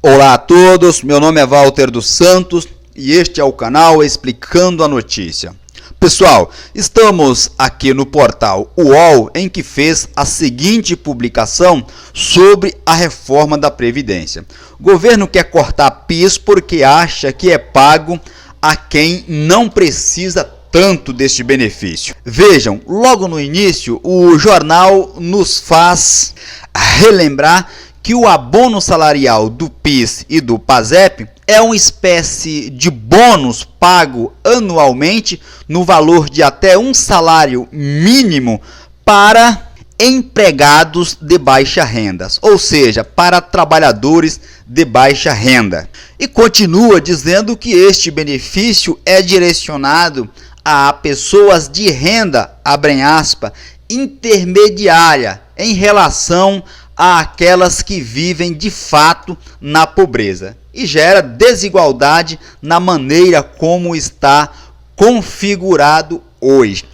Olá a todos, meu nome é Walter dos Santos e este é o canal Explicando a Notícia. Pessoal, estamos aqui no portal UOL, em que fez a seguinte publicação sobre a reforma da Previdência. O governo quer cortar PIS porque acha que é pago a quem não precisa tanto deste benefício. Vejam, logo no início, o jornal nos faz relembrar que o abono salarial do PIS e do PASEP é uma espécie de bônus pago anualmente no valor de até um salário mínimo para empregados de baixa renda, ou seja, para trabalhadores de baixa renda. E continua dizendo que este benefício é direcionado a pessoas de renda, abre aspas, intermediária em relação àquelas que vivem de fato na pobreza e gera desigualdade na maneira como está configurado hoje.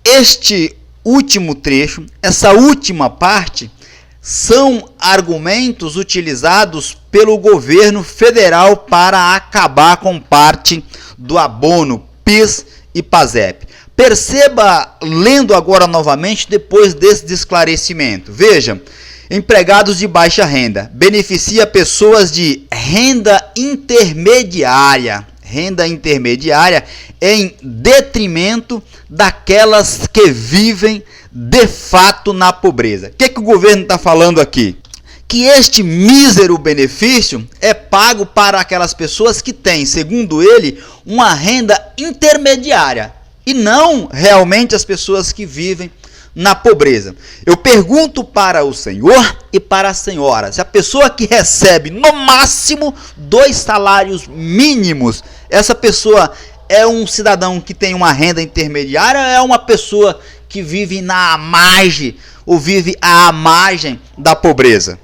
Este último trecho, essa última parte, são argumentos utilizados pelo governo federal para acabar com parte do abono PIS e PASEP. Perceba, lendo agora novamente, depois desse esclarecimento. Veja, empregados de baixa renda, beneficia pessoas de renda intermediária em detrimento daquelas que vivem de fato na pobreza. O que o governo está falando aqui? Que este mísero benefício é pago para aquelas pessoas que têm, segundo ele, uma renda intermediária e não realmente as pessoas que vivem na pobreza. Eu pergunto para o senhor e para a senhora, se a pessoa que recebe no máximo 2 salários mínimos, essa pessoa é um cidadão que tem uma renda intermediária ou é uma pessoa que vive na margem ou vive à margem da pobreza?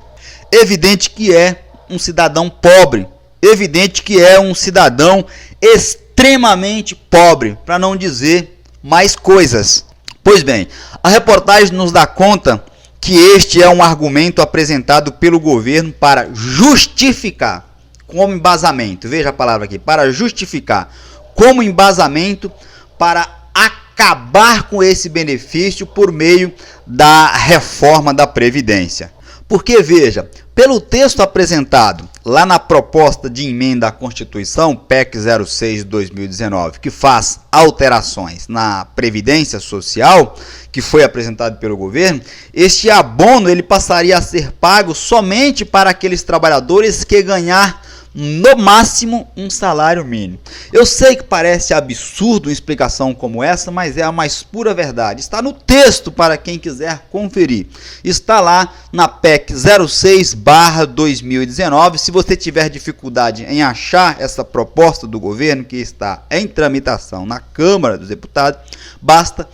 Evidente que é um cidadão pobre, evidente que é um cidadão extremamente pobre, para não dizer mais coisas. Pois bem, a reportagem nos dá conta que este é um argumento apresentado pelo governo para justificar, como embasamento, veja a palavra aqui, para justificar, como embasamento para acabar com esse benefício por meio da reforma da Previdência. Porque, veja, pelo texto apresentado lá na proposta de emenda à Constituição, PEC 06/2019, que faz alterações na Previdência Social, que foi apresentado pelo governo, este abono ele passaria a ser pago somente para aqueles trabalhadores que ganhar no máximo um salário mínimo. Eu sei que parece absurdo uma explicação como essa, mas é a mais pura verdade. Está no texto para quem quiser conferir. Está lá na PEC 06/2019. Se você tiver dificuldade em achar essa proposta do governo que está em tramitação na Câmara dos Deputados, basta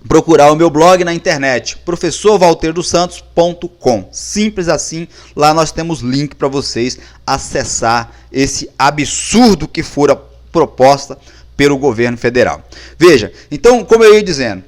procurar o meu blog na internet, professorvalterdosantos.com. Simples assim, lá nós temos link para vocês acessar esse absurdo que for a proposta pelo governo federal. Veja, então, como eu ia dizendo,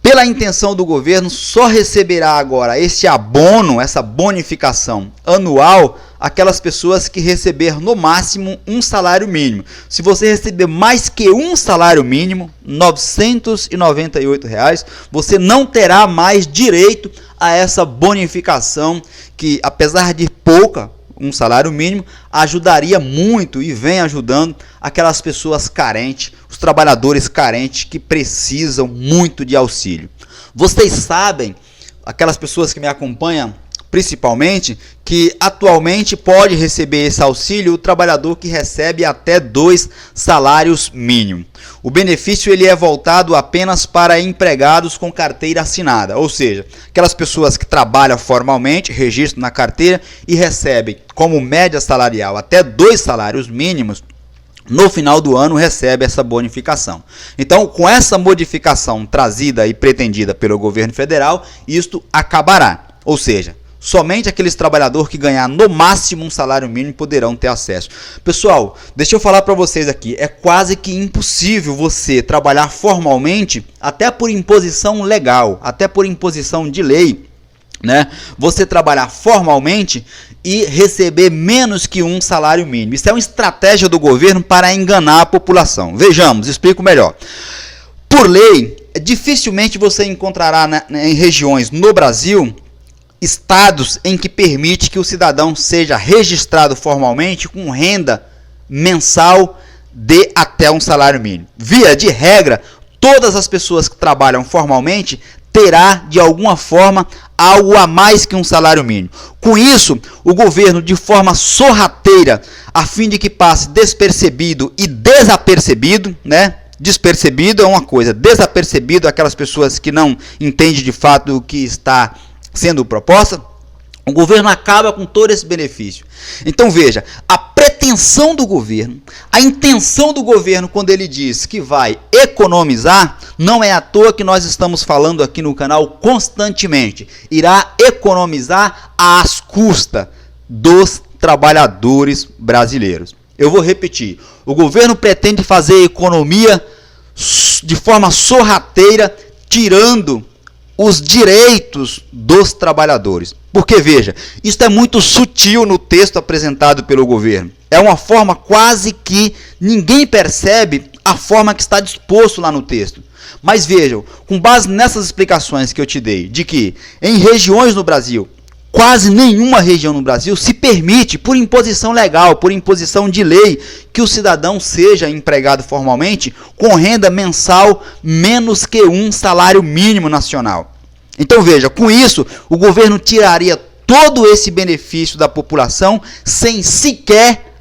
pela intenção do governo, só receberá agora esse abono, essa bonificação anual, aquelas pessoas que receber no máximo um salário mínimo. Se você receber mais que um salário mínimo, R$ 998, você não terá mais direito a essa bonificação que, apesar de pouca, um salário mínimo, ajudaria muito e vem ajudando aquelas pessoas carentes, os trabalhadores carentes que precisam muito de auxílio. Vocês sabem, aquelas pessoas que me acompanham, principalmente, que atualmente pode receber esse auxílio o trabalhador que recebe até 2 salários mínimos. O benefício ele é voltado apenas para empregados com carteira assinada, ou seja, aquelas pessoas que trabalham formalmente, registram na carteira e recebem como média salarial até 2 salários mínimos, no final do ano recebe essa bonificação. Então, com essa modificação trazida e pretendida pelo governo federal, isto acabará, ou seja, somente aqueles trabalhadores que ganhar no máximo um salário mínimo poderão ter acesso. Pessoal, deixa eu falar para vocês aqui, é quase que impossível você trabalhar formalmente, até por imposição legal, até por imposição de lei, né? Você trabalhar formalmente e receber menos que um salário mínimo. Isso é uma estratégia do governo para enganar a população. Vejamos, explico melhor. Por lei, dificilmente você encontrará em regiões no Brasil estados em que permite que o cidadão seja registrado formalmente com renda mensal de até um salário mínimo. Via de regra, todas as pessoas que trabalham formalmente terá, de alguma forma, algo a mais que um salário mínimo. Com isso, o governo, de forma sorrateira, a fim de que passe despercebido e desapercebido, né? Despercebido é uma coisa, desapercebido aquelas pessoas que não entendem de fato o que está sendo proposta, o governo acaba com todo esse benefício. Então veja, a pretensão do governo, a intenção do governo quando ele diz que vai economizar, não é à toa que nós estamos falando aqui no canal constantemente. Irá economizar às custas dos trabalhadores brasileiros. Eu vou repetir, o governo pretende fazer economia de forma sorrateira, tirando os direitos dos trabalhadores. Porque, veja, isso é muito sutil no texto apresentado pelo governo. É uma forma quase que ninguém percebe a forma que está disposto lá no texto. Mas vejam, com base nessas explicações que eu te dei, de que em regiões no Brasil, quase nenhuma região no Brasil se permite, por imposição legal, por imposição de lei, que o cidadão seja empregado formalmente com renda mensal menos que um salário mínimo nacional. Então veja, com isso, o governo tiraria todo esse benefício da população sem sequer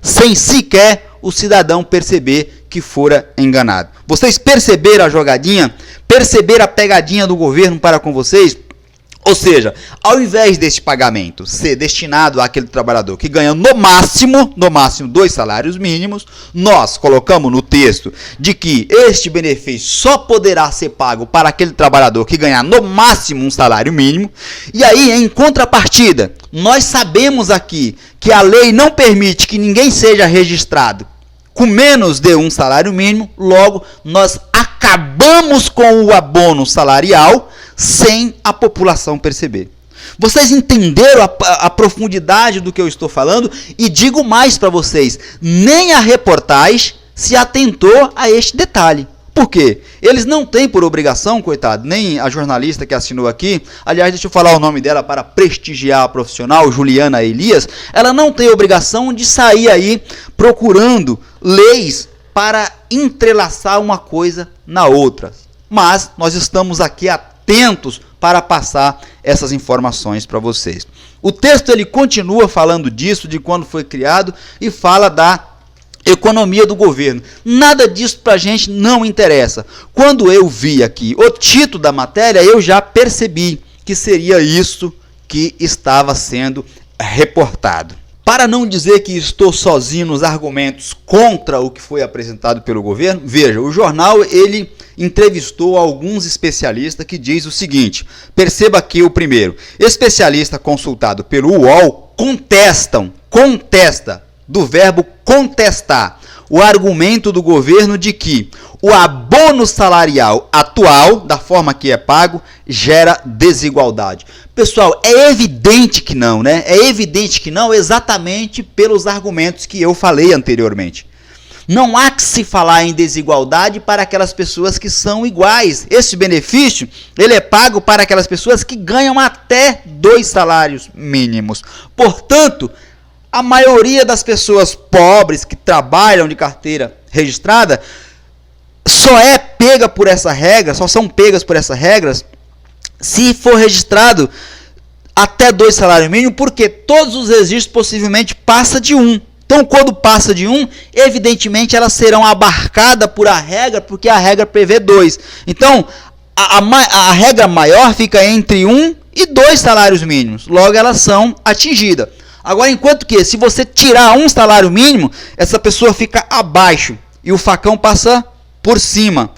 o cidadão perceber que fora enganado. Vocês perceberam a jogadinha? Perceberam a pegadinha do governo para com vocês? Ou seja, ao invés deste pagamento ser destinado àquele trabalhador que ganha no máximo 2 salários mínimos, nós colocamos no texto de que este benefício só poderá ser pago para aquele trabalhador que ganhar no máximo um salário mínimo. E aí, em contrapartida, nós sabemos aqui que a lei não permite que ninguém seja registrado com menos de um salário mínimo, logo nós acabamos com o abono salarial sem a população perceber. Vocês entenderam a profundidade do que eu estou falando? E digo mais para vocês, nem a reportagem se atentou a este detalhe. Por quê? Eles não têm por obrigação, coitado, nem a jornalista que assinou aqui, aliás, deixa eu falar o nome dela para prestigiar a profissional, Juliana Elias, ela não tem obrigação de sair aí procurando leis para entrelaçar uma coisa na outra. Mas nós estamos aqui atentos para passar essas informações para vocês. O texto ele continua falando disso, de quando foi criado, e fala da economia do governo. Nada disso para a gente não interessa. Quando eu vi aqui o título da matéria, eu já percebi que seria isso que estava sendo reportado. Para não dizer que estou sozinho nos argumentos contra o que foi apresentado pelo governo, veja, o jornal ele entrevistou alguns especialistas que diz o seguinte, perceba aqui o primeiro, especialista consultado pelo UOL contesta, do verbo contestar, o argumento do governo de que o abono salarial atual, da forma que é pago, gera desigualdade. Pessoal, é evidente que não, né? É evidente que não, exatamente pelos argumentos que eu falei anteriormente. Não há que se falar em desigualdade para aquelas pessoas que são iguais. Esse benefício, ele é pago para aquelas pessoas que ganham até 2 salários mínimos. Portanto, a maioria das pessoas pobres que trabalham de carteira registrada só é pega por essa regra, só são pegas por essas regras se for registrado até 2 salários mínimos, porque todos os registros possivelmente passam de 1. Então, quando passa de 1, evidentemente elas serão abarcadas por a regra, porque a regra prevê 2. Então, a regra maior fica entre 1 e 2 salários mínimos. Logo, elas são atingidas. Agora, enquanto que, se você tirar um salário mínimo, essa pessoa fica abaixo e o facão passa por cima.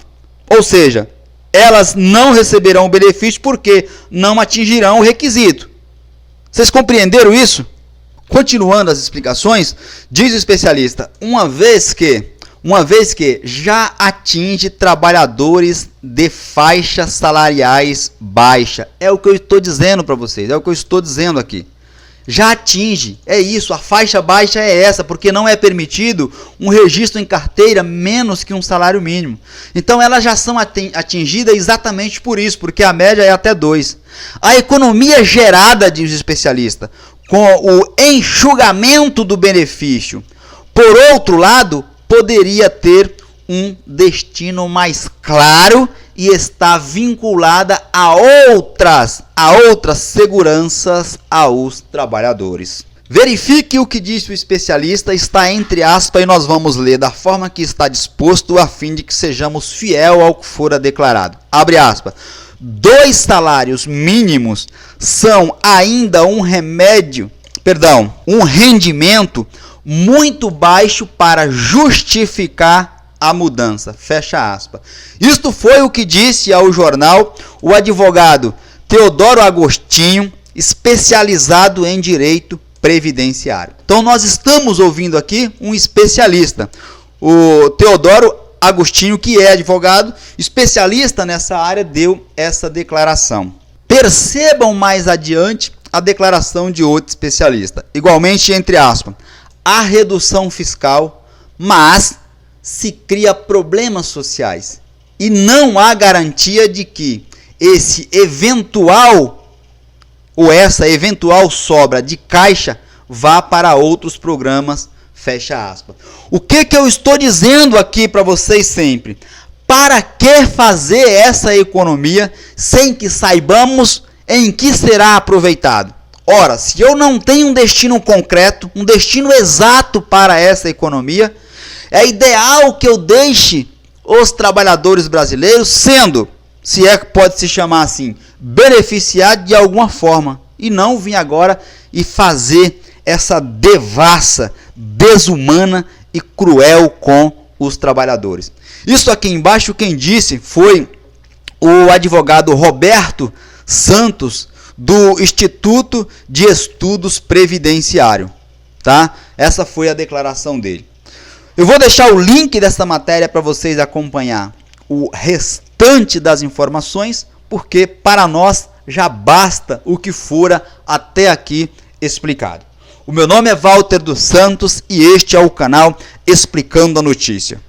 Ou seja, elas não receberão o benefício porque não atingirão o requisito. Vocês compreenderam isso? Continuando as explicações, diz o especialista, uma vez que uma vez que já atinge trabalhadores de faixas salariais baixa. É o que eu estou dizendo para vocês, é o que eu estou dizendo aqui. Já atinge, é isso, a faixa baixa é essa, porque não é permitido um registro em carteira menos que um salário mínimo. Então elas já são atingidas exatamente por isso, porque a média é até 2. A economia gerada, diz o especialista, com o enxugamento do benefício, por outro lado, poderia ter um destino mais claro e está vinculada a outras seguranças aos trabalhadores. Verifique o que disse o especialista, está entre aspas, e nós vamos ler da forma que está disposto, a fim de que sejamos fiel ao que fora declarado. Abre aspas. 2 salários mínimos são ainda um rendimento muito baixo para justificar a mudança. Fecha aspas. Isto foi o que disse ao jornal o advogado Teodoro Agostinho, especializado em direito previdenciário. Então nós estamos ouvindo aqui um especialista, o Teodoro Agostinho, que é advogado, especialista nessa área, deu essa declaração. Percebam mais adiante a declaração de outro especialista. Igualmente, entre aspas, há redução fiscal, mas se cria problemas sociais e não há garantia de que essa eventual sobra de caixa vá para outros programas, fecha aspas. O que eu estou dizendo aqui para vocês sempre? Para que fazer essa economia sem que saibamos em que será aproveitado? Ora, se eu não tenho um destino concreto, um destino exato para essa economia, é ideal que eu deixe os trabalhadores brasileiros sendo, se é que pode se chamar assim, beneficiados de alguma forma, e não vir agora e fazer essa devassa desumana e cruel com os trabalhadores. Isso aqui embaixo quem disse foi o advogado Roberto Santos, do Instituto de Estudos Previdenciário, tá? Essa foi a declaração dele. Eu vou deixar o link dessa matéria para vocês acompanhar o restante das informações, porque para nós já basta o que fora até aqui explicado. O meu nome é Walter dos Santos e este é o canal Explicando a Notícia.